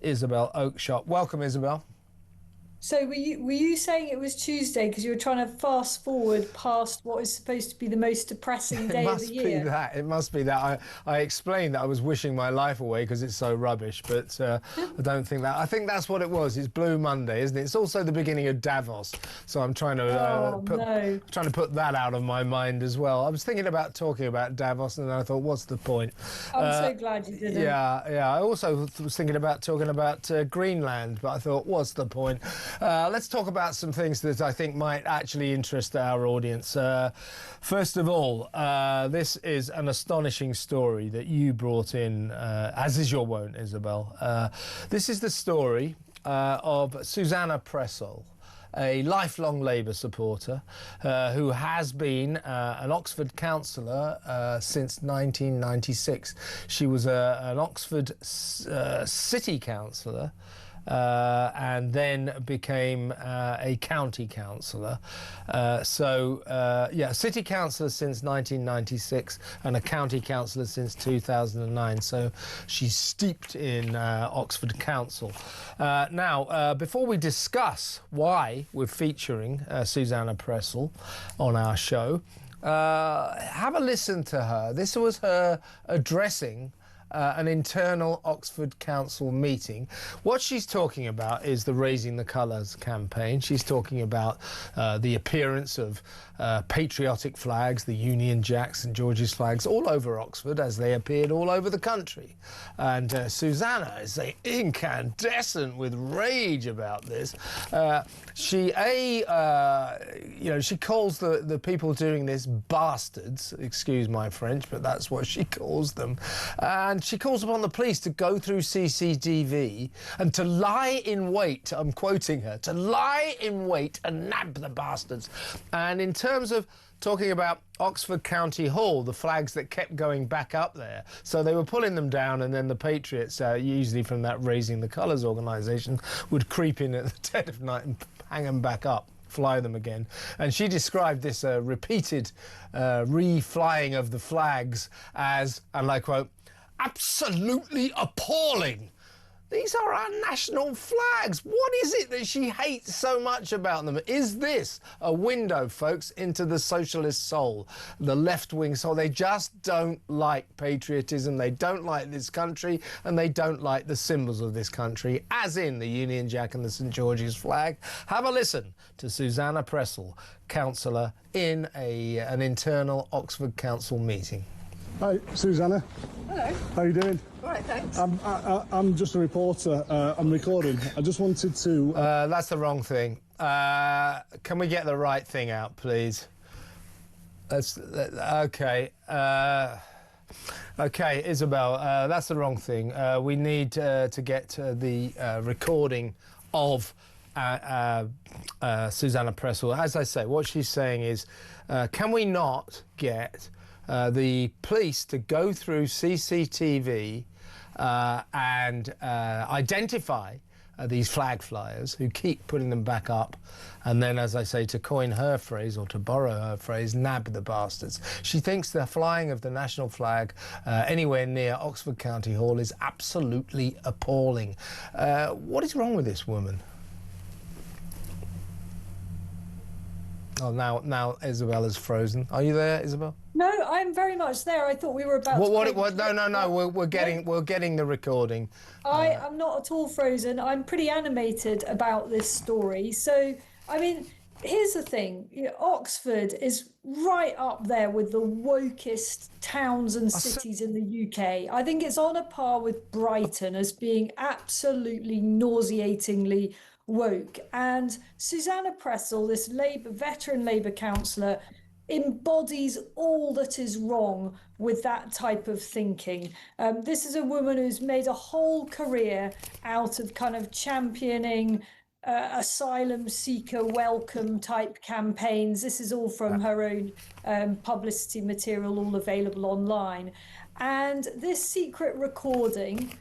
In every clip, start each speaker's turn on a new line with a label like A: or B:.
A: Isabel Oakeshott. Welcome, Isabel.
B: So were you saying it was Tuesday because you were trying to fast forward past what is supposed to be the most depressing day of the year?
A: It must be that. I explained that I was wishing my life away because it's so rubbish, but I don't think that. I think that's what it was. It's Blue Monday, isn't it? It's also the beginning of Davos, so I'm trying to put that out of my mind as well. I was thinking about talking about Davos, and then I thought, what's the point?
B: I'm so glad you didn't.
A: Yeah. I also was thinking about talking about Greenland, but I thought, what's the point? Let's talk about some things that I think might actually interest our audience. First of all, this is an astonishing story that you brought in, as is your wont, Isabel. This is the story of Susanna Pressel, a lifelong Labour supporter who has been an Oxford councillor since 1996. She was an Oxford city councillor and then became a county councillor. City councillor since 1996 and a county councillor since 2009. So she's steeped in Oxford Council. Now, before we discuss why we're featuring Susanna Pressel on our show, have a listen to her. This was her addressing an internal Oxford Council meeting. What she's talking about is the Raising the Colours campaign. She's talking about the appearance of patriotic flags, the Union Jack, St George's flags, all over Oxford as they appeared all over the country. And Susanna is incandescent with rage about this. She calls the people doing this bastards, excuse my French, but that's what she calls them. And she calls upon the police to go through CCTV and to lie in wait, I'm quoting her, to lie in wait and nab the bastards. And in terms of talking about Oxford County Hall, the flags that kept going back up there. So they were pulling them down, and then the Patriots, usually from that Raising the Colours organisation, would creep in at the dead of night and hang them back up, fly them again. And she described this repeated re-flying of the flags as, and I quote, absolutely appalling. These are our national flags. What is it that she hates so much about them? Is this a window, folks, into the socialist soul, the left-wing soul? They just don't like patriotism. They don't like this country, and they don't like the symbols of this country, as in the Union Jack and the St George's flag. Have a listen to Susanna Pressel, councillor in an internal Oxford Council meeting.
C: Hi, Susanna.
D: Hello.
C: How are you doing?
D: All right, thanks.
C: I'm just a reporter. I'm recording. I just wanted to...
A: That's the wrong thing. Can we get the right thing out, please? Okay. Okay, Isabel, that's the wrong thing. We need to get the recording of Susanna Pressel. As I say, what she's saying is, can we not get the police to go through CCTV and identify these flag flyers who keep putting them back up, and then, as I say, to coin her phrase, or to borrow her phrase, nab the bastards. She thinks the flying of the national flag anywhere near Oxford County Hall is absolutely appalling. What is wrong with this woman? Oh, now Isabella's frozen. Are you there, Isabel?
B: No, I'm very much there. I thought we were about to...
A: No. We're getting the recording.
B: I am not at all frozen. I'm pretty animated about this story. So, I mean, here's the thing. Oxford is right up there with the wokest towns and cities in the UK. I think it's on a par with Brighton as being absolutely nauseatingly woke. And Susanna Pressel, this veteran Labour councillor, embodies all that is wrong with that type of thinking. This is a woman who's made a whole career out of kind of championing asylum seeker welcome type campaigns. This is all from her own publicity material, all available online. And this secret recording,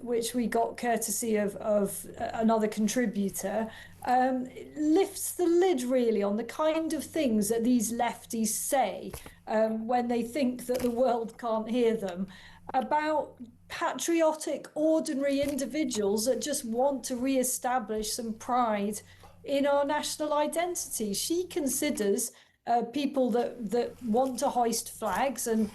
B: which we got courtesy of another contributor, lifts the lid really on the kind of things that these lefties say when they think that the world can't hear them about patriotic, ordinary individuals that just want to re-establish some pride in our national identity. She considers people that want to hoist flags and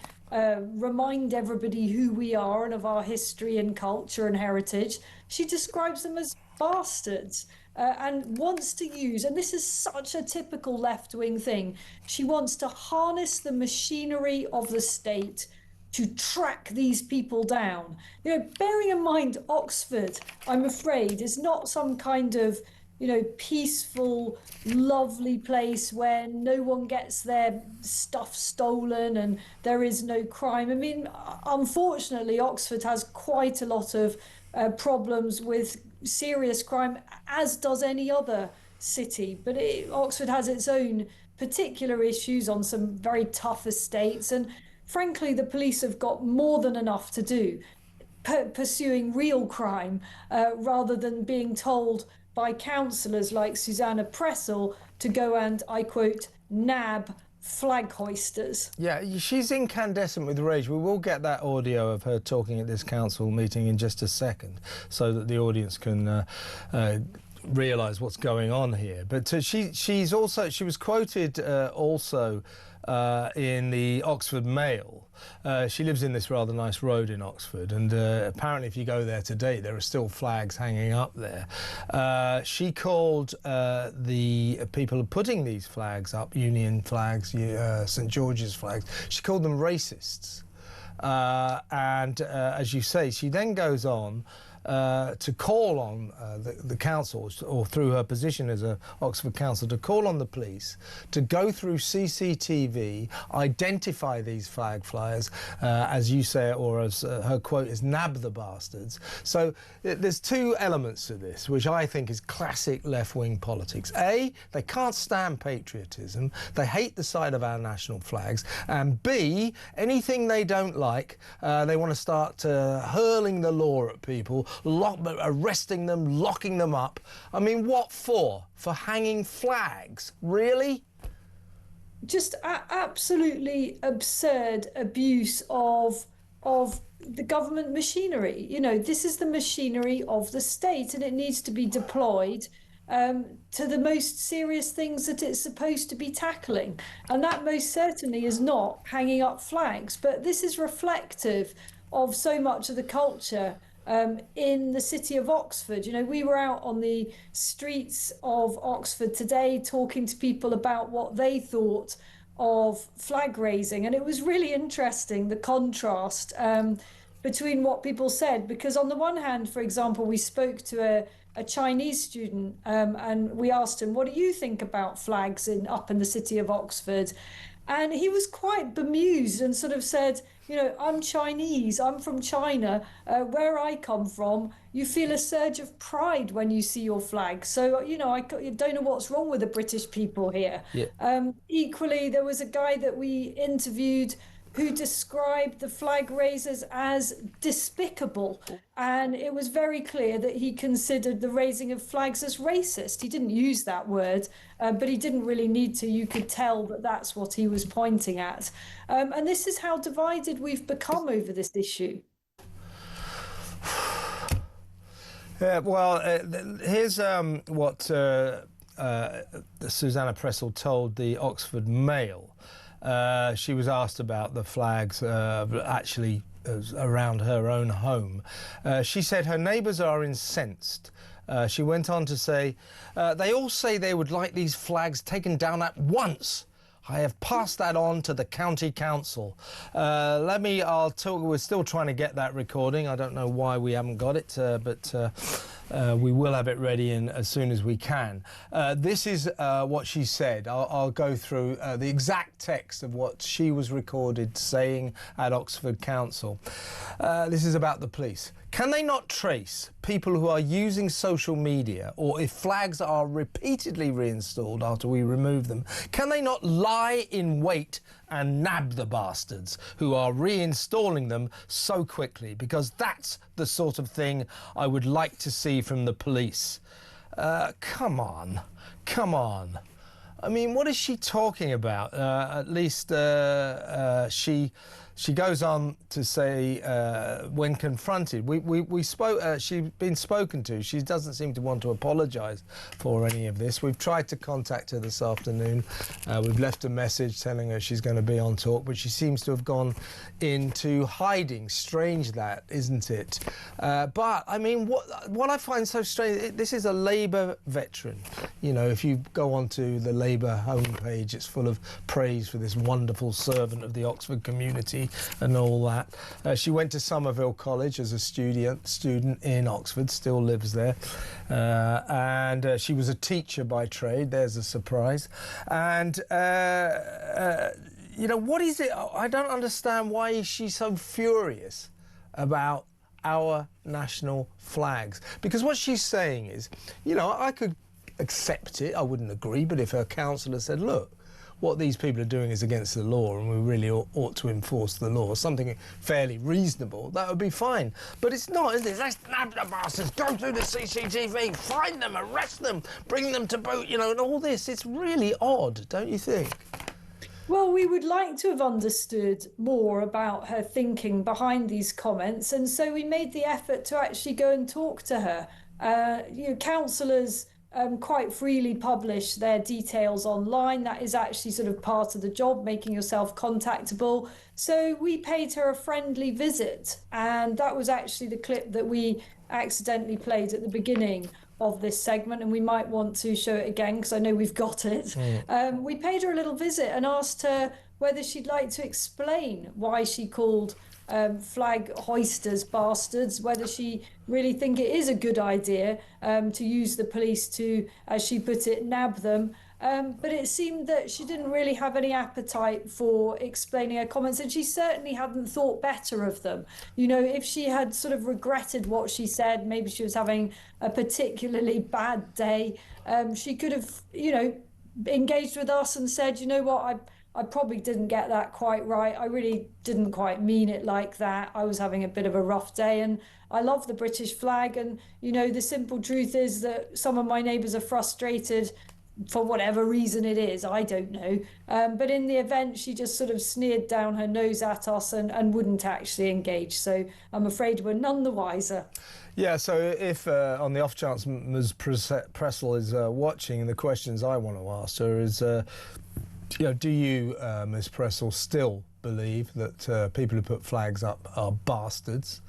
B: remind everybody who we are and of our history and culture and heritage. She describes them as bastards. And wants to use, and this is such a typical left-wing thing, she wants to harness the machinery of the state to track these people down. You know, bearing in mind Oxford, I'm afraid, is not some kind of, you know, peaceful, lovely place where no one gets their stuff stolen and there is no crime. I mean, unfortunately, Oxford has quite a lot of problems with serious crime, as does any other city. But Oxford has its own particular issues on some very tough estates. And frankly, the police have got more than enough to do pursuing real crime rather than being told by councillors like Susanna Pressel to go and, I quote, nab flag hoisters.
A: Yeah, she's incandescent with rage. We will get that audio of her talking at this council meeting in just a second so that the audience can realise what's going on here. But she was quoted also in the Oxford Mail. She lives in this rather nice road in Oxford, and apparently if you go there today there are still flags hanging up there. She called the people putting these flags up, Union flags, St George's flags, she called them racists. And as you say, she then goes on to call on the council, or through her position as a Oxford councillor, to call on the police to go through CCTV, identify these flag flyers, as you say, or as her quote is, nab the bastards. So there's two elements to this, which I think is classic left-wing politics. A, they can't stand patriotism, they hate the sight of our national flags, and B, anything they don't like, they want to start hurling the law at people, arresting them, locking them up. I mean, what for? For hanging flags? Really?
B: Just absolutely absurd abuse of the government machinery. You know, this is the machinery of the state, and it needs to be deployed to the most serious things that it's supposed to be tackling. And that most certainly is not hanging up flags. But this is reflective of so much of the culture in the city of Oxford. You know, we were out on the streets of Oxford today talking to people about what they thought of flag raising, and it was really interesting, the contrast between what people said, because on the one hand, for example, we spoke to a Chinese student and we asked him, what do you think about flags up in the city of Oxford? And he was quite bemused and sort of said, you know, I'm Chinese, I'm from China, where I come from, you feel a surge of pride when you see your flag. So, you know, I don't know what's wrong with the British people here. Yeah. Equally, there was a guy that we interviewed who described the flag raisers as despicable. And it was very clear that he considered the raising of flags as racist. He didn't use that word, but he didn't really need to. You could tell that that's what he was pointing at. And this is how divided we've become over this issue.
A: Well, here's what Susanna Pressel told the Oxford Mail. She was asked about the flags actually around her own home. She said her neighbours are incensed. She went on to say, they all say they would like these flags taken down at once. I have passed that on to the county council. I'll talk, we're still trying to get that recording. I don't know why we haven't got it, but we will have it ready as soon as we can. This is what she said. I'll go through the exact text of what she was recorded saying at Oxford Council. This is about the police. Can they not trace people who are using social media, or if flags are repeatedly reinstalled after we remove them, can they not lie in wait and nab the bastards who are reinstalling them so quickly? Because that's the sort of thing I would like to see from the police. Come on. I mean, what is she talking about? At least she She goes on to say, when confronted, we spoke. She's been spoken to. She doesn't seem to want to apologise for any of this. We've tried to contact her this afternoon. We've left a message telling her she's going to be on talk, but she seems to have gone into hiding. Strange that, isn't it? But I mean, what I find so strange. This is a Labour veteran. You know, if you go onto the Labour homepage, it's full of praise for this wonderful servant of the Oxford community and all that. She went to Somerville College as a student in Oxford, still lives there, and she was a teacher by trade. There's a surprise. And you know, what is it? I don't understand why is she so furious about our national flags, because what she's saying is, you know, I could accept it, I wouldn't agree, but if her councillor said, look, what these people are doing is against the law and we really ought to enforce the law, something fairly reasonable, that would be fine. But it's not, is it? Let's nab the bastards, go through the CCTV, find them, arrest them, bring them to boot, you know, and all this. It's really odd, don't you think?
B: Well, we would like to have understood more about her thinking behind these comments, and so we made the effort to actually go and talk to her. You know, councillors quite freely publish their details online. That is actually sort of part of the job, making yourself contactable. So we paid her a friendly visit, and that was actually the clip that we accidentally played at the beginning of this segment, and we might want to show it again because I know we've got it. We paid her a little visit and asked her whether she'd like to explain why she called flag hoisters bastards, whether she really think it is a good idea to use the police to, as she put it, nab them. But it seemed that she didn't really have any appetite for explaining her comments, and she certainly hadn't thought better of them. You know, if she had sort of regretted what she said, maybe she was having a particularly bad day, she could have, you know, engaged with us and said, you know what, I probably didn't get that quite right. I really didn't quite mean it like that. I was having a bit of a rough day, and I love the British flag. And, you know, the simple truth is that some of my neighbours are frustrated for whatever reason it is, I don't know. But in the event, she just sort of sneered down her nose at us and wouldn't actually engage. So I'm afraid we're none the wiser.
A: Yeah, so if on the off chance Ms Pressel is watching, the questions I want to ask her is, you know, do you, Ms Pressel, still believe that people who put flags up are bastards?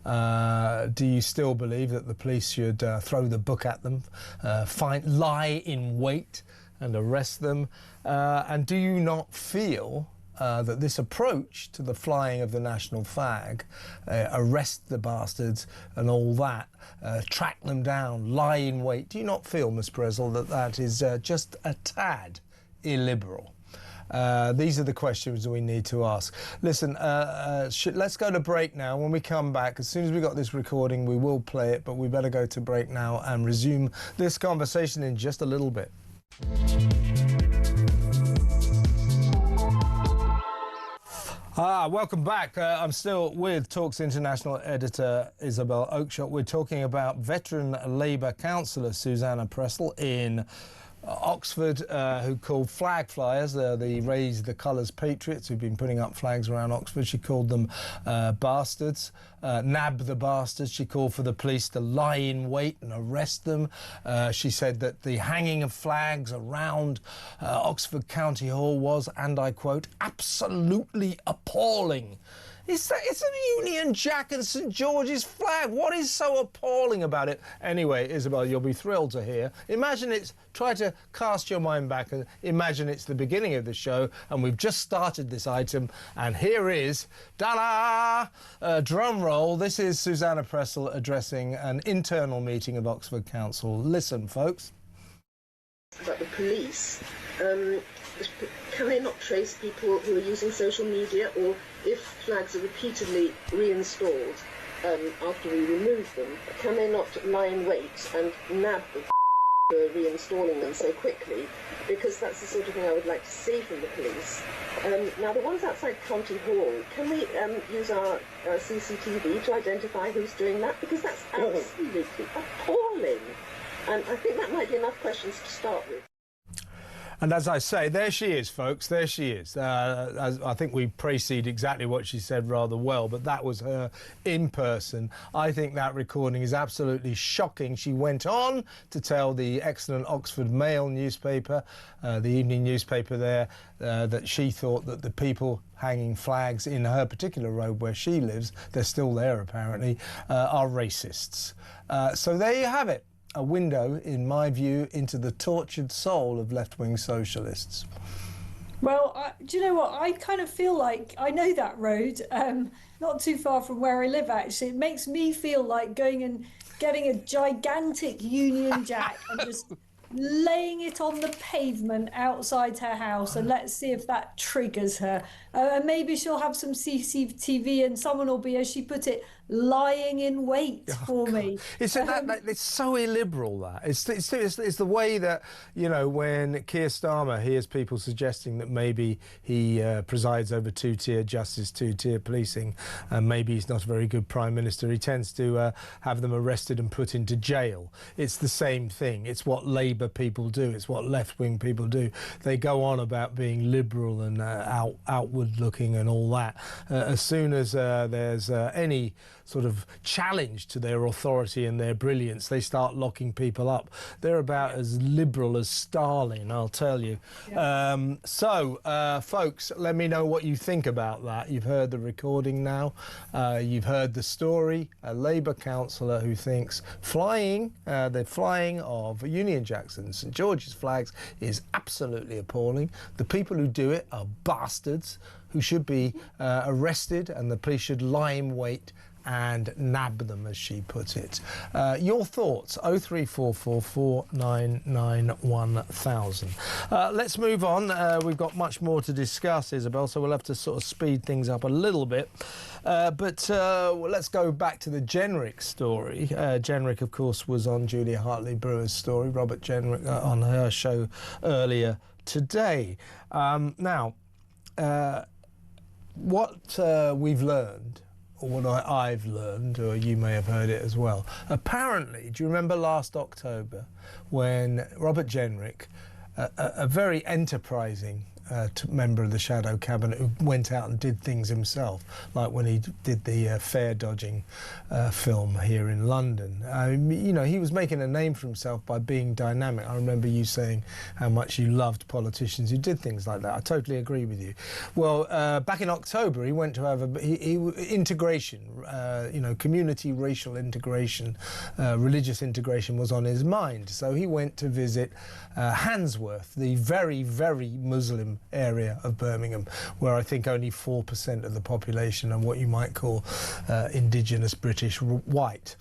A: Do you still believe that the police should throw the book at them, lie in wait and arrest them? And do you not feel that this approach to the flying of the national flag, arrest the bastards and all that, track them down, lie in wait, do you not feel, Ms Pressel, that that is just a tad illiberal? These are the questions we need to ask. Listen, let's go to break now. When we come back, as soon as we got this recording, we will play it, but we better go to break now and resume this conversation in just a little bit. Welcome back. I'm still with Talk's international editor, Isabel Oakeshott. We're talking about veteran Labour councillor Susanna Pressel in Oxford, who called flag flyers, the Raise the Colours patriots who've been putting up flags around Oxford. She called them bastards, nab the bastards. She called for the police to lie in wait and arrest them. She said that the hanging of flags around Oxford County Hall was, and I quote, absolutely appalling. It's a Union Jack and St George's flag. What is so appalling about it? Anyway, Isabel, you'll be thrilled to hear. Try to cast your mind back and imagine it's the beginning of the show and we've just started this item, and here is, da-da, drum roll. This is Susanna Pressel addressing an internal meeting of Oxford Council. Listen, folks.
D: About the police, can they not trace people who are using social media, or if flags are repeatedly reinstalled after we remove them, can they not lie in wait and nab the for reinstalling them so quickly? Because that's the sort of thing I would like to see from the police. Now, the ones outside County Hall, can we use our CCTV to identify who's doing that? Because that's absolutely appalling. And I think that might be enough questions to start with.
A: And as I say, there she is, folks, there she is. I think we precede exactly what she said rather well, but that was her in person. I think that recording is absolutely shocking. She went on to tell the excellent Oxford Mail newspaper, the evening newspaper there, that she thought that the people hanging flags in her particular road where she lives, they're still there apparently, are racists. So there you have it. A window, in my view, into the tortured soul of left-wing socialists.
B: Well, do you know what? I kind of feel like I know that road, not too far from where I live, actually. It makes me feel like going and getting a gigantic Union Jack and just laying it on the pavement outside her house, and let's see if that triggers her. And maybe she'll have some CCTV and someone will be, as she put it, lying in wait for me.
A: It's so illiberal, that. It's the way that, you know, when Keir Starmer hears people suggesting that maybe he presides over two-tier justice, two-tier policing, and maybe he's not a very good Prime Minister, he tends to have them arrested and put into jail. It's the same thing. It's what Labour people do. It's what left-wing people do. They go on about being liberal and outward-looking and all that. As soon as there's any sort of challenge to their authority and their brilliance, they start locking people up. They're about as liberal as Stalin, I'll tell you. Yeah. Folks, let me know what you think about that. You've heard the recording now. You've heard the story. A Labour councillor who thinks the flying of Union Jacks and St George's flags is absolutely appalling. The people who do it are bastards who should be arrested, and the police should lie in wait and nab them, as she put it. Your thoughts, 0344 499 1000. Let's move on. We've got much more to discuss, Isabel, so we'll have to sort of speed things up a little bit. But let's go back to the Jenrick story. Jenrick, of course, was on Julia Hartley-Brewer's story, Robert Jenrick, on her show earlier today. Now, what we've learned, or what I've learned, or you may have heard it as well. Apparently, do you remember last October when Robert Jenrick, a very enterprising member of the shadow cabinet who went out and did things himself, like when he did the fare dodging film here in London. You know, he was making a name for himself by being dynamic. I remember you saying how much you loved politicians who did things like that. I totally agree with you. Well, back in October, he went to have integration, you know, community racial integration, religious integration was on his mind. So he went to visit Handsworth, the very, very Muslim area of Birmingham, where I think only 4% of the population are what you might call indigenous British white.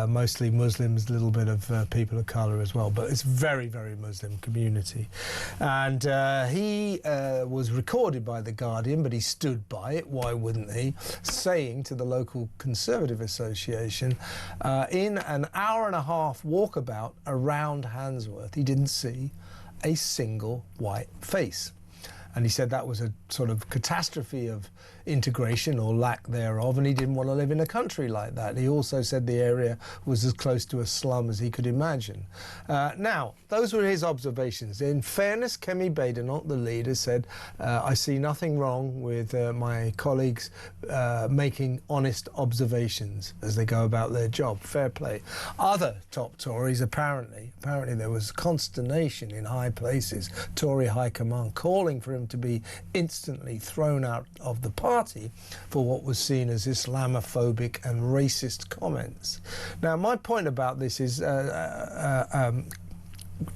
A: Mostly Muslims, a little bit of people of colour as well, but it's very, very Muslim community. And he was recorded by The Guardian, but he stood by it, why wouldn't he, saying to the local Conservative Association, in an hour-and-a-half walkabout around Handsworth, he didn't see a single white face. And he said that was a sort of catastrophe of integration or lack thereof, and he didn't want to live in a country like that. He also said the area was as close to a slum as he could imagine. Now, those were his observations. In fairness, Kemi Badenoch, the leader, said, I see nothing wrong with my colleagues making honest observations as they go about their job. Fair play. Other top Tories, apparently there was consternation in high places, Tory high command calling for him to be instantly thrown out of the party for what was seen as Islamophobic and racist comments. Now, my point about this is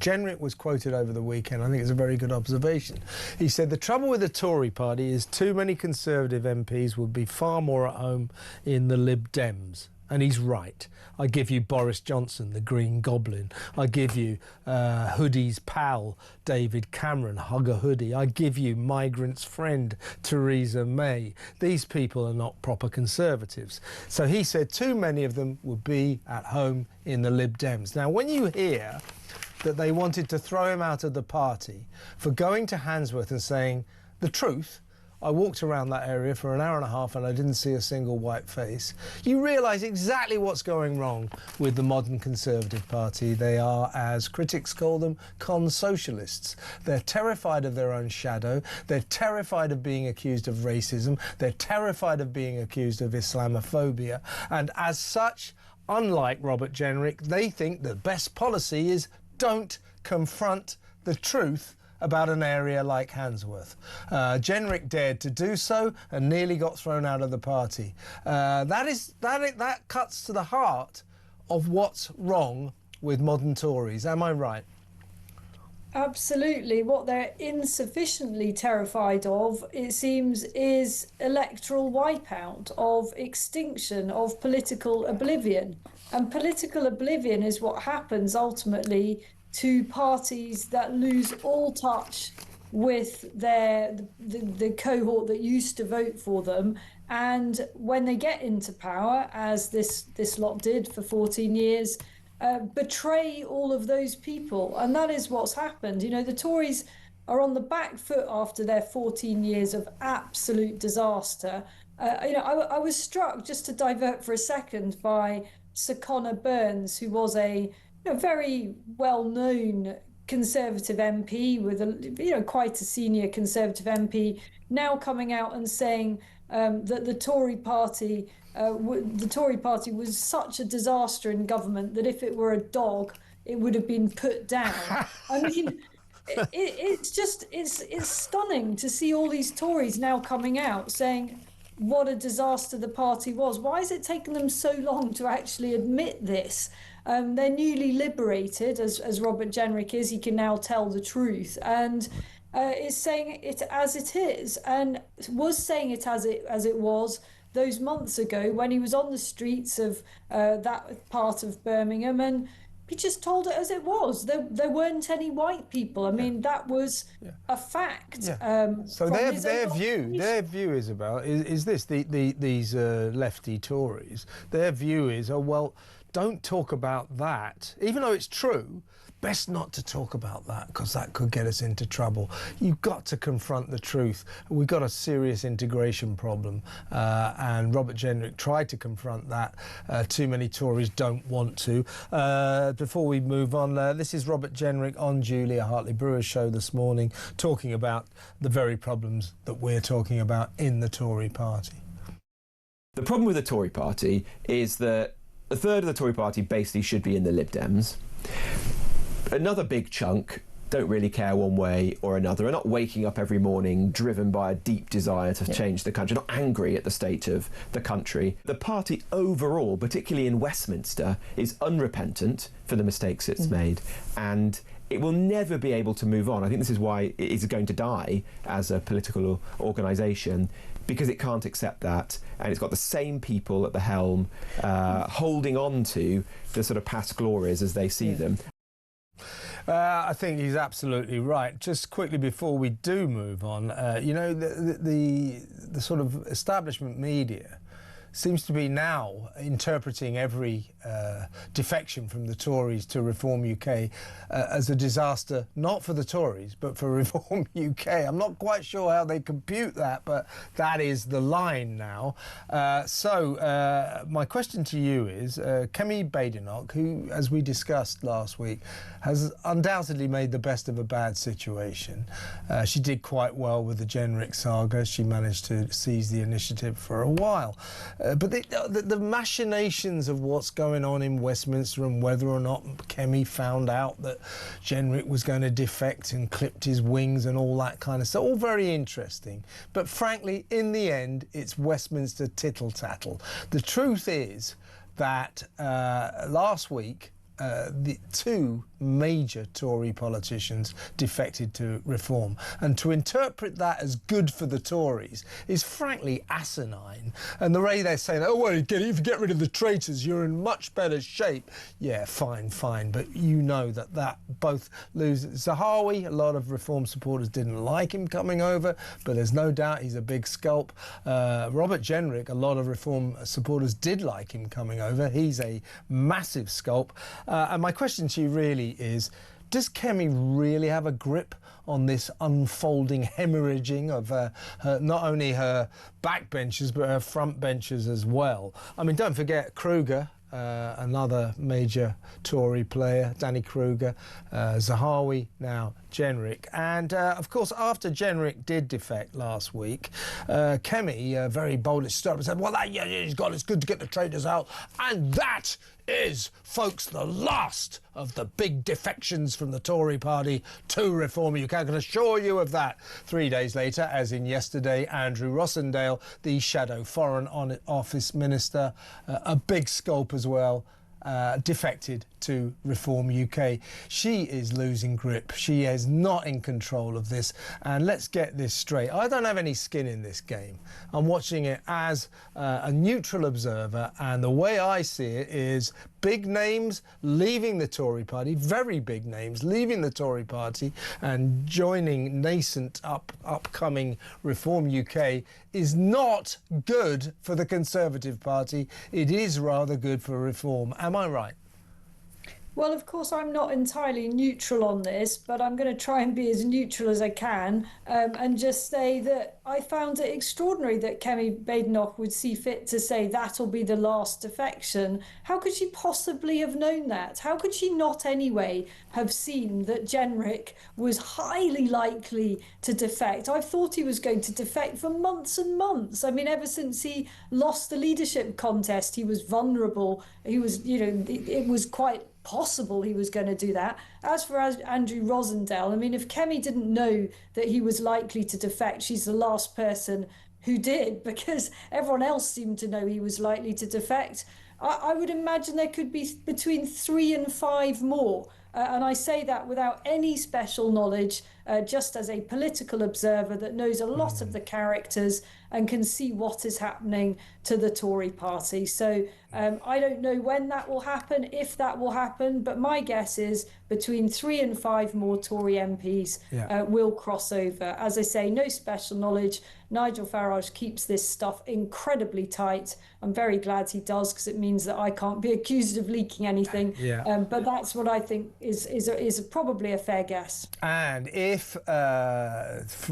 A: Jenrick was quoted over the weekend. I think it's a very good observation. He said, the trouble with the Tory party is too many Conservative MPs would be far more at home in the Lib Dems. And he's right. I give you Boris Johnson, the Green Goblin. I give you Hoodie's pal, David Cameron, Hugger Hoodie. I give you Migrant's friend, Theresa May. These people are not proper Conservatives. So he said too many of them would be at home in the Lib Dems. Now, when you hear that they wanted to throw him out of the party for going to Handsworth and saying the truth, I walked around that area for an hour and a half and I didn't see a single white face. You realise exactly what's going wrong with the modern Conservative Party. They are, as critics call them, con-socialists. They're terrified of their own shadow. They're terrified of being accused of racism. They're terrified of being accused of Islamophobia. And as such, unlike Robert Jenrick, they think the best policy is don't confront the truth about an area like Handsworth. Jenrick dared to do so and nearly got thrown out of the party. That cuts to the heart of what's wrong with modern Tories. Am I right?
B: Absolutely. What they're insufficiently terrified of, it seems, is electoral wipeout, of extinction, of political oblivion. And political oblivion is what happens ultimately to parties that lose all touch with the cohort that used to vote for them. And when they get into power, as this lot did for 14 years, betray all of those people. And that is what's happened. You know, the Tories are on the back foot after their 14 years of absolute disaster. I was struck, just to divert for a second, by Sir Connor Burns, who was a very well-known Conservative MP, with quite a senior Conservative MP, now coming out and saying that the Tory party was such a disaster in government that if it were a dog, it would have been put down. I mean, it's stunning to see all these Tories now coming out saying what a disaster the party was. Why has it taken them so long to actually admit this? They're newly liberated, as Robert Jenrick is. He can now tell the truth, and is saying it as it is, and was saying it as it was those months ago when he was on the streets of that part of Birmingham, and he just told it as it was. There weren't any white people. I mean, that was a fact.
A: So their view, Isabel, is this: these lefty Tories. Their view is, oh well, don't talk about that, even though it's true. Best not to talk about that because that could get us into trouble. You've got to confront the truth. We've got a serious integration problem, and Robert Jenrick tried to confront that. Too many Tories don't want to. Before we move on, this is Robert Jenrick on Julia Hartley-Brewer's show this morning, talking about the very problems that we're talking about in the Tory party.
E: The problem with the Tory party is that a third of the Tory party basically should be in the Lib Dems. Another big chunk don't really care one way or another, are not waking up every morning driven by a deep desire to change the country, not angry at the state of the country. The party overall, particularly in Westminster, is unrepentant for the mistakes it's made, and it will never be able to move on. I think this is why it is going to die as a political organisation, because it can't accept that, and it's got the same people at the helm holding on to the sort of past glories as they see them.
A: I think he's absolutely right. Just quickly before we do move on, the sort of establishment media seems to be now interpreting every defection from the Tories to Reform UK as a disaster, not for the Tories, but for Reform UK. I'm not quite sure how they compute that, but that is the line now. So my question to you is, Kemi Badenoch, who, as we discussed last week, has undoubtedly made the best of a bad situation. She did quite well with the Jenrick saga. She managed to seize the initiative for a while. But the machinations of what's going on in Westminster and whether or not Kemi found out that Jenrick was going to defect and clipped his wings and all that kind of stuff, all very interesting. But frankly, in the end, it's Westminster tittle-tattle. The truth is that last week, the two major Tory politicians defected to Reform, and to interpret that as good for the Tories is frankly asinine. And the way they're saying, oh well, if you get rid of the traitors, you're in much better shape. Yeah, fine, but you know that both lose. Zahawi, a lot of Reform supporters didn't like him coming over, but there's no doubt he's a big scalp. Robert Jenrick, a lot of Reform supporters did like him coming over. He's a massive scalp. And my question to you really is, does Kemi really have a grip on this unfolding hemorrhaging of not only her backbenchers but her front benchers as well? I mean, don't forget Kruger, another major Tory player, Danny Kruger, Zahawi, now Jenrick. And of course, after Jenrick did defect last week, Kemi very boldly stood up and said, well, it's good to get the traitors out. And that is, folks, the last of the big defections from the Tory party to Reform UK. I can assure you of that. 3 days later, as in yesterday, Andrew Rossendale, the shadow Foreign Office Minister, a big scope as well, defected to Reform UK. She is losing grip. She is not in control of this. And let's get this straight. I don't have any skin in this game. I'm watching it as a neutral observer, and the way I see it is big names leaving the Tory party, very big names leaving the Tory party and joining nascent upcoming Reform UK is not good for the Conservative Party. It is rather good for Reform. Am I right?
B: Well, of course, I'm not entirely neutral on this, but I'm going to try and be as neutral as I can and just say that I found it extraordinary that Kemi Badenoch would see fit to say that'll be the last defection. How could she possibly have known that? How could she not anyway have seen that Jenrick was highly likely to defect? I thought he was going to defect for months and months. I mean, ever since he lost the leadership contest, he was vulnerable. He was, it was quite possible he was going to do that. As for Andrew Rossendale, I mean, if Kemi didn't know that he was likely to defect, she's the last person who did, because everyone else seemed to know he was likely to defect. I would imagine there could be between 3 and 5 more. And I say that without any special knowledge, just as a political observer that knows a lot of the characters and can see what is happening to the Tory party. So I don't know when that will happen, if that will happen, but my guess is between 3 and 5 more Tory MPs will cross over. As I say, no special knowledge. Nigel Farage keeps this stuff incredibly tight. I'm very glad he does, because it means that I can't be accused of leaking anything. But that's what I think is probably a fair guess.
A: And if,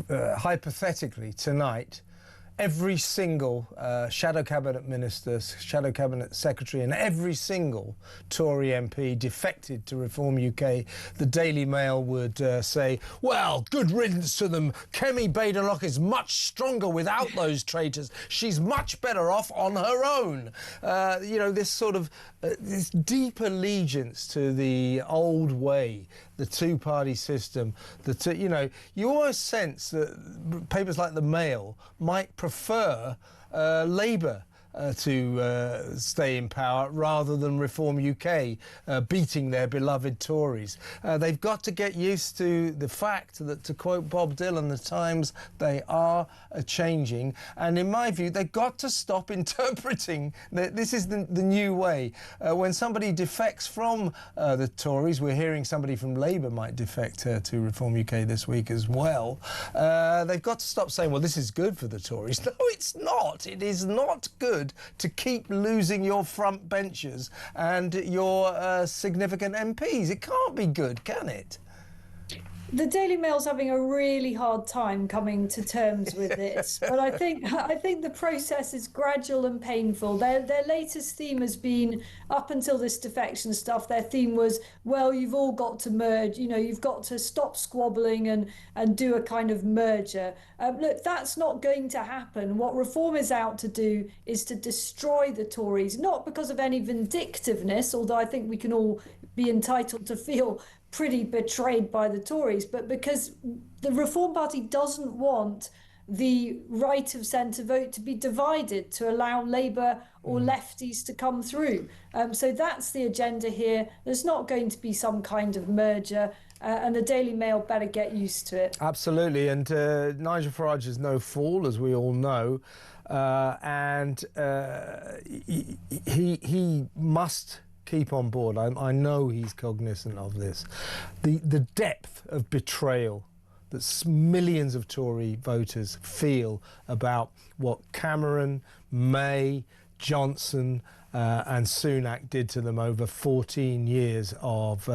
A: hypothetically, tonight, every single shadow cabinet minister, shadow cabinet secretary and every single Tory MP defected to Reform UK, the Daily Mail would say, well, good riddance to them. Kemi Badenoch is much stronger without those traitors. She's much better off on her own. This sort of this deep allegiance to the old way, the two-party system. You always sense that papers like the Mail might prefer Labour to stay in power rather than Reform UK beating their beloved Tories. They've got to get used to the fact that, to quote Bob Dylan, the times they are changing, and in my view they've got to stop interpreting that this is the new way. When somebody defects from the Tories, we're hearing somebody from Labour might defect to Reform UK this week as well, they've got to stop saying, well, this is good for the Tories. No, it's not. It is not good to keep losing your front benchers and your significant MPs. It can't be good, can it?
B: The Daily Mail's having a really hard time coming to terms with this, but I think the process is gradual and painful. Their latest theme has been, up until this defection stuff, their theme was, well, you've all got to merge, you've got to stop squabbling and do a kind of merger. Look, that's not going to happen. What Reform is out to do is to destroy the Tories, not because of any vindictiveness, although I think we can all be entitled to feel pretty betrayed by the Tories, but because the Reform Party doesn't want the right of centre vote to be divided to allow Labour or lefties to come through. So that's the agenda here. There's not going to be some kind of merger, and the Daily Mail better get used to it.
A: Absolutely, and Nigel Farage is no fool, as we all know, and he must keep on board. I know he's cognizant of this. The depth of betrayal that millions of Tory voters feel about what Cameron, May, Johnson and Sunak did to them over 14 years of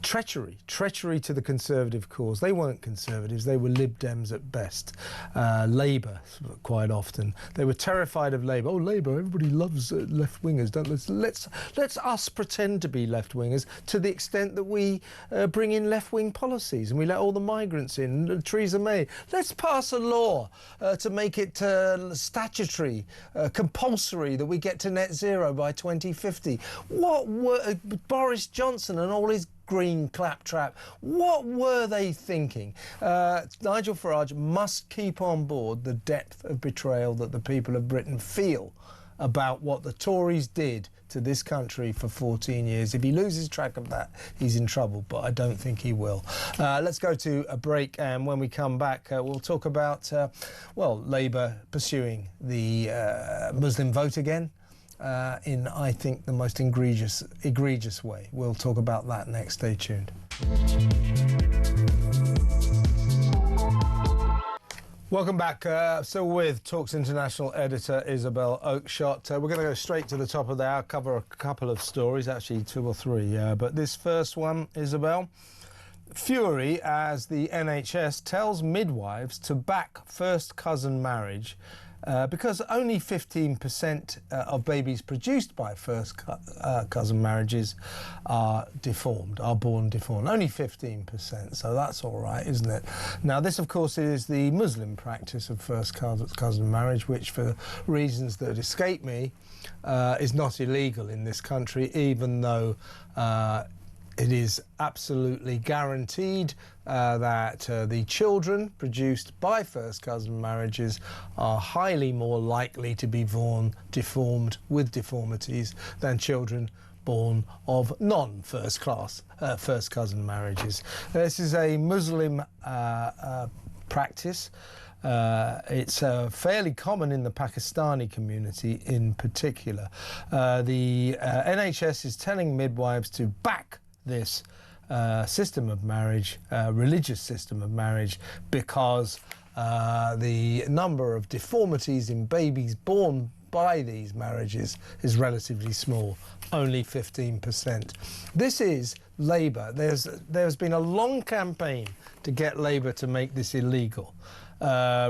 A: treachery to the Conservative cause. They weren't Conservatives, they were Lib Dems at best. Labour, quite often. They were terrified of Labour. Oh, Labour, everybody loves left-wingers, don't let's us pretend to be left-wingers to the extent that we bring in left-wing policies and we let all the migrants in. Theresa May, let's pass a law to make it statutory, compulsory, that we get to net zero by 2050. What were Boris Johnson and all his green claptrap, what were they thinking? Nigel Farage must keep on board the depth of betrayal that the people of Britain feel about what the Tories did to this country for 14 years. If he loses track of that, he's in trouble, but I don't think he will. Let's go to a break, and when we come back, we'll talk about, Labour pursuing the Muslim vote again. In, I think, the most egregious way. We'll talk about that next. Stay tuned. Welcome back. Still with Talks International editor Isabel Oakeshott. We're going to go straight to the top of the hour, cover a couple of stories, actually 2 or 3. But this first one, Isabel, fury as the NHS tells midwives to back first cousin marriage because only 15% of babies produced by first cousin marriages are born deformed. Only 15%, so that's all right, isn't it? Now, this, of course, is the Muslim practice of first cousin marriage, which, for reasons that escape me, is not illegal in this country, even though it is absolutely guaranteed that the children produced by first cousin marriages are highly more likely to be born deformed with deformities than children born of non-first cousin marriages. This is a Muslim practice. It's fairly common in the Pakistani community in particular. The NHS is telling midwives to back this system of marriage, religious system of marriage, because the number of deformities in babies born by these marriages is relatively small, only 15%. This is Labour. There's been a long campaign to get Labour to make this illegal.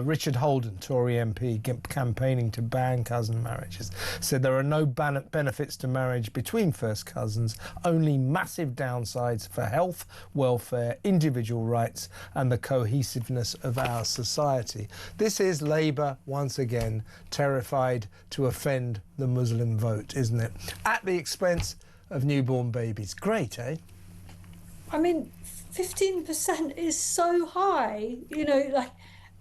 A: Richard Holden, Tory MP, campaigning to ban cousin marriages, said there are no benefits to marriage between first cousins, only massive downsides for health, welfare, individual rights and the cohesiveness of our society. This is Labour, once again, terrified to offend the Muslim vote, isn't it? At the expense of newborn babies. Great, eh?
B: I mean, 15% is so high,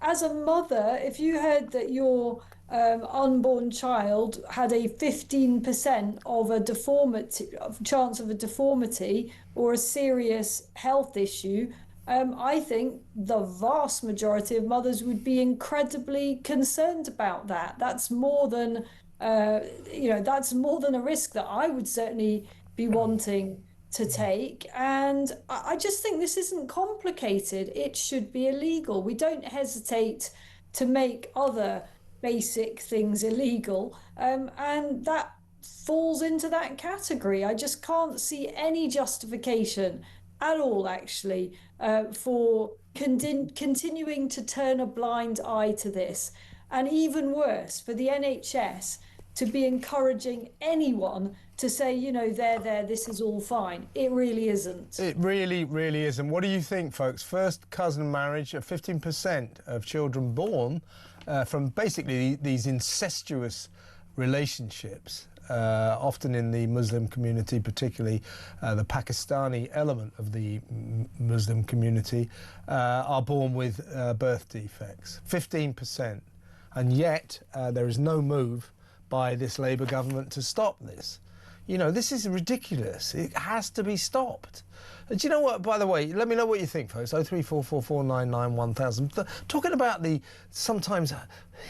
B: as a mother, if you heard that your unborn child had a 15% of a chance of a deformity or a serious health issue, I think the vast majority of mothers would be incredibly concerned about that. That's more than, that's more than a risk that I would certainly be wanting to take, and I just think this isn't complicated. It should be illegal. We don't hesitate to make other basic things illegal, and that falls into that category. I just can't see any justification at all, actually, for continuing to turn a blind eye to this, and even worse, for the NHS to be encouraging anyone to say, this is all fine. It really isn't. It
A: really, really isn't. What do you think, folks? First cousin marriage, 15% of children born from basically these incestuous relationships, often in the Muslim community, particularly the Pakistani element of the Muslim community, are born with birth defects. 15%. And yet there is no move by this Labour government to stop this. This is ridiculous. It has to be stopped. Do you know what, by the way, let me know what you think, folks. 03444991000. Talking about the sometimes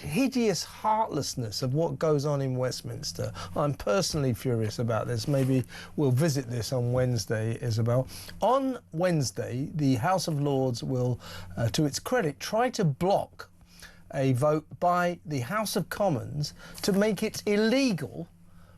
A: hideous heartlessness of what goes on in Westminster. I'm personally furious about this. Maybe we'll visit this on Wednesday, Isabel. On Wednesday, the House of Lords will, to its credit, try to block a vote by the House of Commons to make it illegal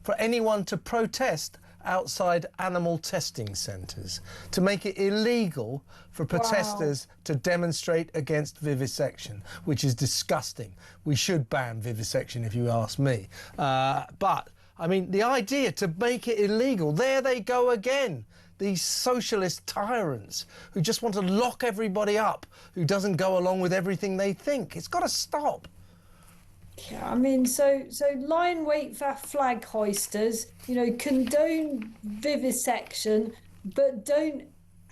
A: for anyone to protest outside animal testing centres to make it illegal for protesters to demonstrate against vivisection, which is disgusting. We should ban vivisection if you ask me. But, I mean, the idea to make it illegal, there they go again. These socialist tyrants who just want to lock everybody up, who doesn't go along with everything they think. It's got to stop.
B: Yeah, I mean, so lie in wait for flag hoisters, you know, condone vivisection, but don't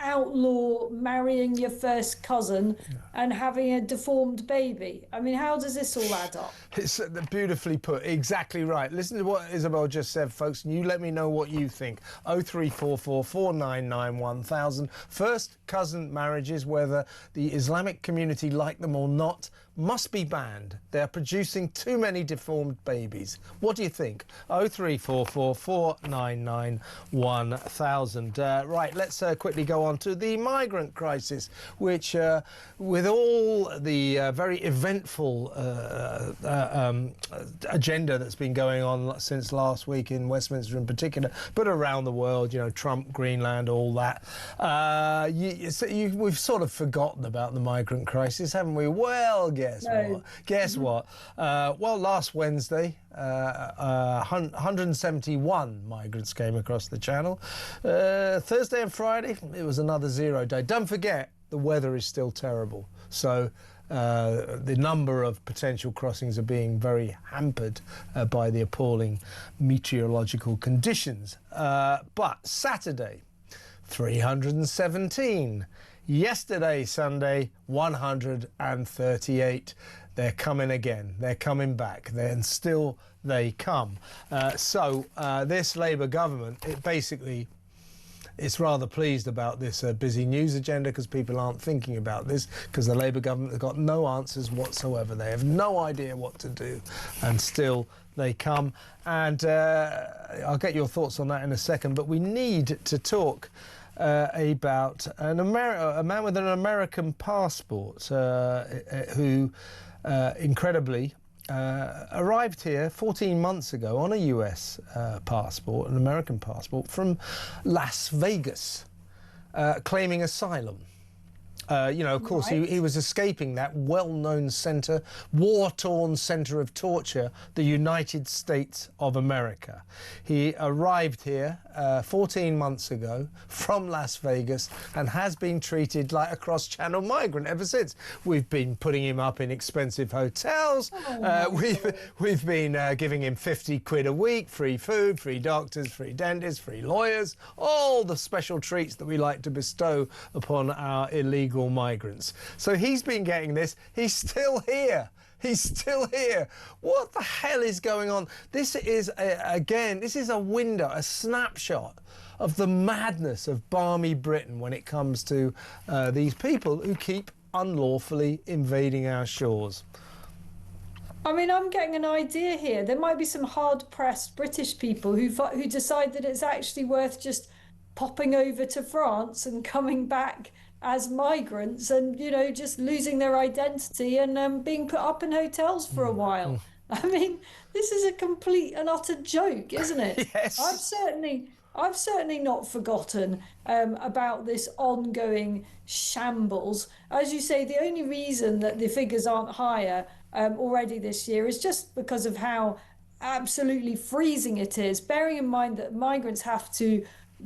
B: outlaw marrying your first cousin and having a deformed baby. I mean, how does this all add up?
A: It's beautifully put, exactly right. Listen to what Isabel just said, folks, and you let me know what you think. 0344 499 1000. First cousin marriages, whether the Islamic community like them or not, must be banned. They're producing too many deformed babies. What do you think? 0344 499 1000. Right, let's quickly go on to the migrant crisis, which, with all the very eventful agenda that's been going on since last week in Westminster in particular, but around the world, you know, Trump, Greenland, all that, we've sort of forgotten about the migrant crisis, haven't we? Well, guess what? Guess what? Well, last Wednesday, 171 migrants came across the channel. Thursday and Friday, it was another 0 day. Don't forget, the weather is still terrible. So the number of potential crossings are being very hampered by the appalling meteorological conditions. But Saturday, 317. Yesterday, Sunday, 138. They're coming again. They're coming back. And still they come. So this Labour government, it's rather pleased about this busy news agenda because people aren't thinking about this, because the Labour government has got no answers whatsoever. They have no idea what to do, and still they come. And I'll get your thoughts on that in a second, but we need to talk about a man with an American passport who incredibly arrived here 14 months ago on a US passport, an American passport, from Las Vegas, claiming asylum. You know, of course, he was escaping that well-known centre, war-torn centre of torture, the United States of America. He arrived here 14 months ago from Las Vegas and has been treated like a cross-channel migrant ever since. We've been putting him up in expensive hotels. We've been giving him 50 quid a week, free food, free doctors, free dentists, free lawyers, all the special treats that we like to bestow upon our illegal migrants. So he's been getting this. He's still here. He's still here. What the hell is going on? This is, this is a window, a snapshot of the madness of balmy Britain when it comes to these people who keep unlawfully invading our shores.
B: I mean, I'm getting an idea here. There might be some hard-pressed British people who decide that it's actually worth just popping over to France and coming back as migrants and, you know, just losing their identity and being put up in hotels for a while. I mean, this is a complete and utter joke, isn't it?
A: Yes.
B: I've certainly not forgotten about this ongoing shambles. As you say, the only reason that the figures aren't higher already this year is just because of how absolutely freezing it is, bearing in mind that migrants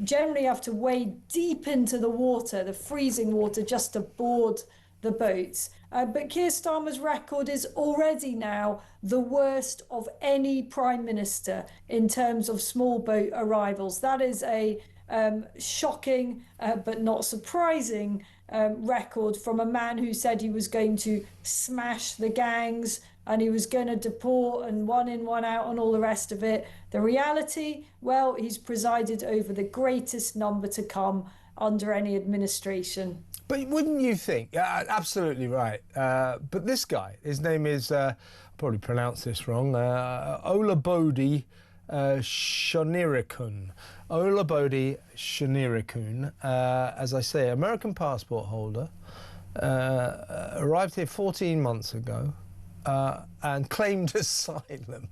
B: generally have to wade deep into the water, the freezing water, just to board the boats. But Keir Starmer's record is already now the worst of any Prime Minister in terms of small boat arrivals. That is a shocking but not surprising record from a man who said he was going to smash the gangs and he was going to deport and one in, one out and all the rest of it. The reality, well, he's presided over the greatest number to come under any administration.
A: But wouldn't you think, absolutely right, but this guy, his name is, I'll probably pronounce this wrong, Olabode Shonirikun. Olabode Shonirikun, as I say, American passport holder, arrived here 14 months ago and claimed asylum.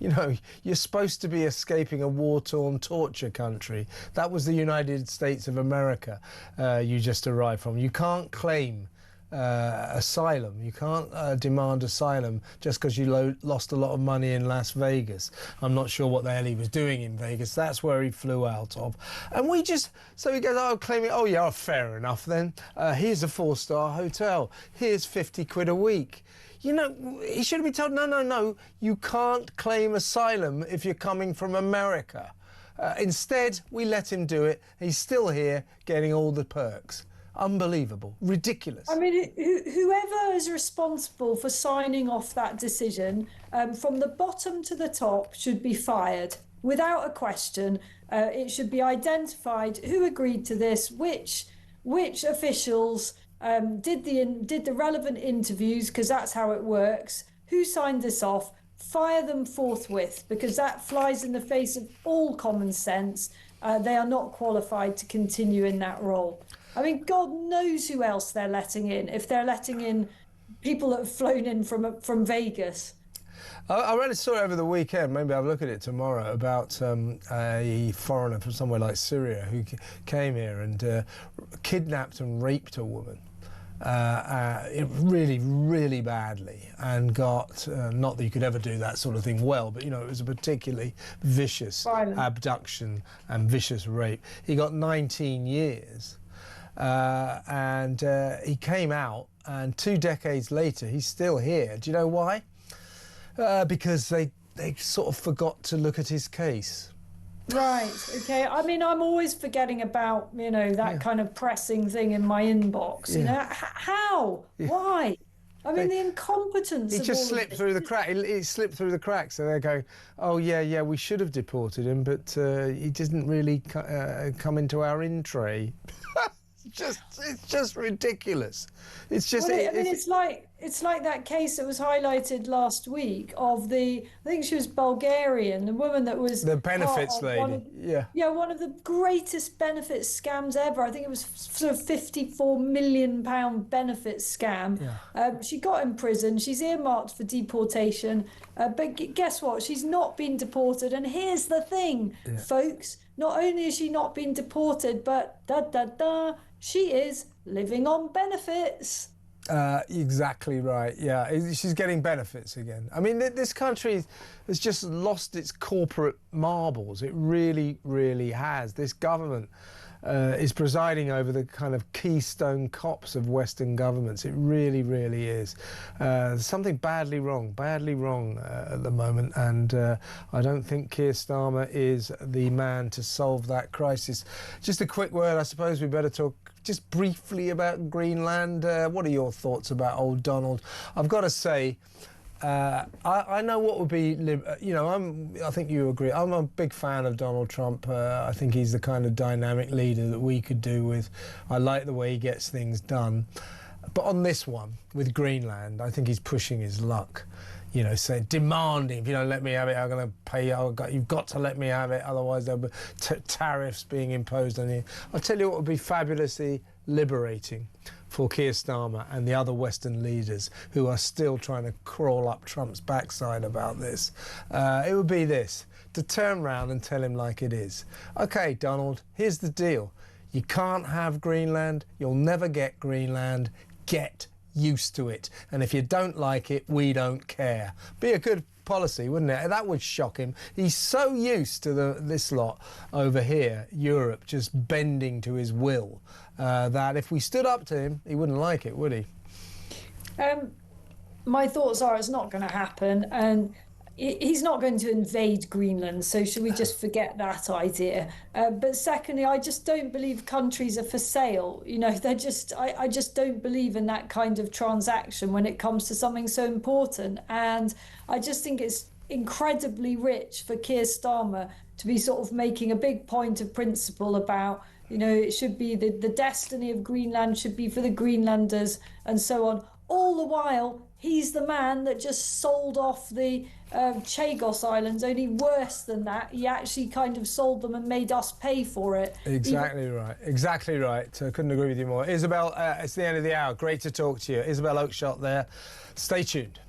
A: You know, you're supposed to be escaping a war-torn torture country. That was the United States of America you just arrived from. You can't claim asylum. You can't demand asylum just because you lost a lot of money in Las Vegas. I'm not sure what the hell he was doing in Vegas. That's where he flew out of. And we just, so he goes, oh, claiming, oh yeah, fair enough then. Here's a 4-star hotel. Here's 50 quid a week. You know, he should have been told, no, you can't claim asylum if you're coming from America. Instead, we let him do it. He's still here getting all the perks. Unbelievable. Ridiculous.
B: I mean, whoever is responsible for signing off that decision, from the bottom to the top, should be fired. Without a question, it should be identified who agreed to this, which officials did the relevant interviews, because that's how it works, who signed this off, fire them forthwith, because that flies in the face of all common sense. They are not qualified to continue in that role. I mean, God knows who else they're letting in, if they're letting in people that have flown in from Vegas.
A: I read a story over the weekend, maybe I'll look at it tomorrow, about a foreigner from somewhere like Syria who came here and kidnapped and raped a woman. Really, really badly, and got, not that you could ever do that sort of thing well, but, you know, it was a particularly vicious abduction and vicious rape. He got 19 years, and he came out, and 2 decades later, he's still here. Do you know why? Because they sort of forgot to look at his case.
B: Right, okay. I mean, I'm always forgetting about, you know, that kind of pressing thing in my inbox. You know, how? Why? I mean, the incompetence.
A: He
B: of
A: just
B: all
A: slipped
B: of
A: through the crack. He slipped through the cracks. So they're going, oh yeah, we should have deported him, but he didn't really come into our in tray. It's just ridiculous. It's just.
B: Well, I mean, it's like that case that was highlighted last week of I think she was Bulgarian, the woman that was
A: the benefits lady.
B: One of the greatest benefits scams ever. I think it was sort of £54 million benefits scam. Yeah. She got in prison. She's earmarked for deportation. But guess what? She's not been deported. And here's the thing, folks. Not only has she not been deported, but she is living on benefits.
A: Exactly right. Yeah, she's getting benefits again. I mean, this country has just lost its corporate marbles. It really, really has. This government is presiding over the kind of keystone cops of Western governments. It really, really is. There's something badly wrong at the moment, and I don't think Keir Starmer is the man to solve that crisis. Just a quick word, I suppose we better talk just briefly about Greenland. What are your thoughts about old Donald? I've got to say, I know what would be, you know, I think you agree. I'm a big fan of Donald Trump. I think he's the kind of dynamic leader that we could do with. I like the way he gets things done. But on this one, with Greenland, I think he's pushing his luck. You know, saying, demanding, if you don't let me have it, I'm going to pay you. You've got to let me have it, otherwise there'll be tariffs being imposed on you. I'll tell you what would be fabulously liberating for Keir Starmer and the other Western leaders who are still trying to crawl up Trump's backside about this. It would be this, to turn round and tell him like it is. OK, Donald, here's the deal. You can't have Greenland. You'll never get Greenland. Get used to it. And if you don't like it, we don't care. Be a good policy, wouldn't it? That would shock him. He's so used to this lot over here, Europe, just bending to his will, that if we stood up to him, he wouldn't like it, would he?
B: My thoughts are it's not going to happen, and he's not going to invade Greenland, so should we just forget that idea? But secondly, I just don't believe countries are for sale. You know, I just don't believe in that kind of transaction when it comes to something so important. And I just think it's incredibly rich for Keir Starmer to be sort of making a big point of principle about, you know, it should be the destiny of Greenland should be for the Greenlanders and so on. All the while, he's the man that just sold off the Chagos Islands, only worse than that. He actually kind of sold them and made us pay for it.
A: Exactly right. Exactly right. Couldn't agree with you more. Isabel, it's the end of the hour. Great to talk to you. Isabel Oakeshott there. Stay tuned.